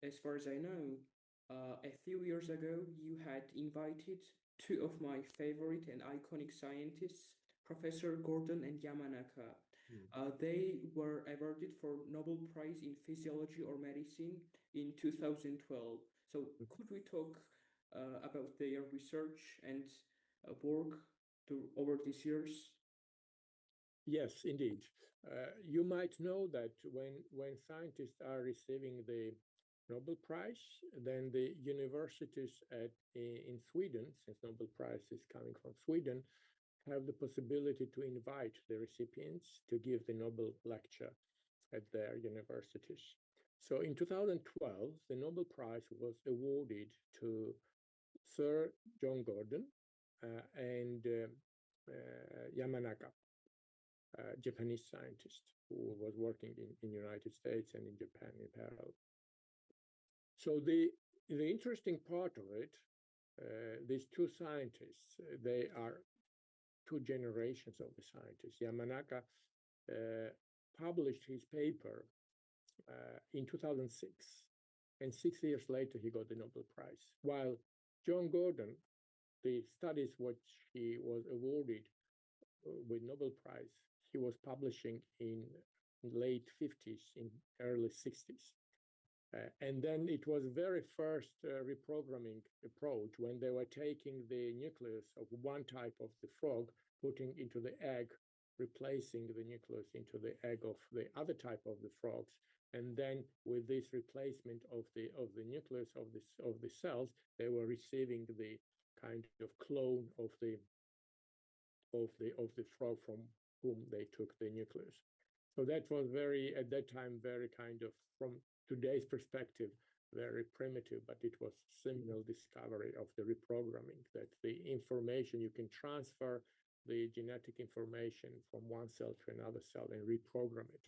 as far as I know, a few years ago, you had invited two of my favorite and iconic scientists, Professor Gurdon and Yamanaka. Mm. They were awarded for Nobel Prize in Physiology or Medicine in 2012. So could we talk about their research and work over these years? Yes, indeed. You might know that when scientists are receiving the Nobel Prize, then the universities in Sweden, since Nobel Prize is coming from Sweden, have the possibility to invite the recipients to give the Nobel lecture at their universities. So in 2012, the Nobel Prize was awarded to Sir John Gurdon and Yamanaka, Japanese scientist who was working in United States and in Japan in parallel. So the interesting part of it, these two scientists, they are two generations of the scientists. Yamanaka published his paper in 2006, and 6 years later he got the Nobel Prize. While John Gurdon, the studies which he was awarded with Nobel Prize, he was publishing in late 50s, in early 60s. And then it was very first reprogramming approach when they were taking the nucleus of one type of the frog, putting into the egg, replacing the nucleus into the egg of the other type of the frogs, and then with this replacement of the nucleus of the cells, they were receiving the kind of clone of the frog from whom they took the nucleus. So that was at that time, very kind of, from today's perspective, very primitive, but it was seminal discovery of the reprogramming, that the information, you can transfer the genetic information from one cell to another cell and reprogram it.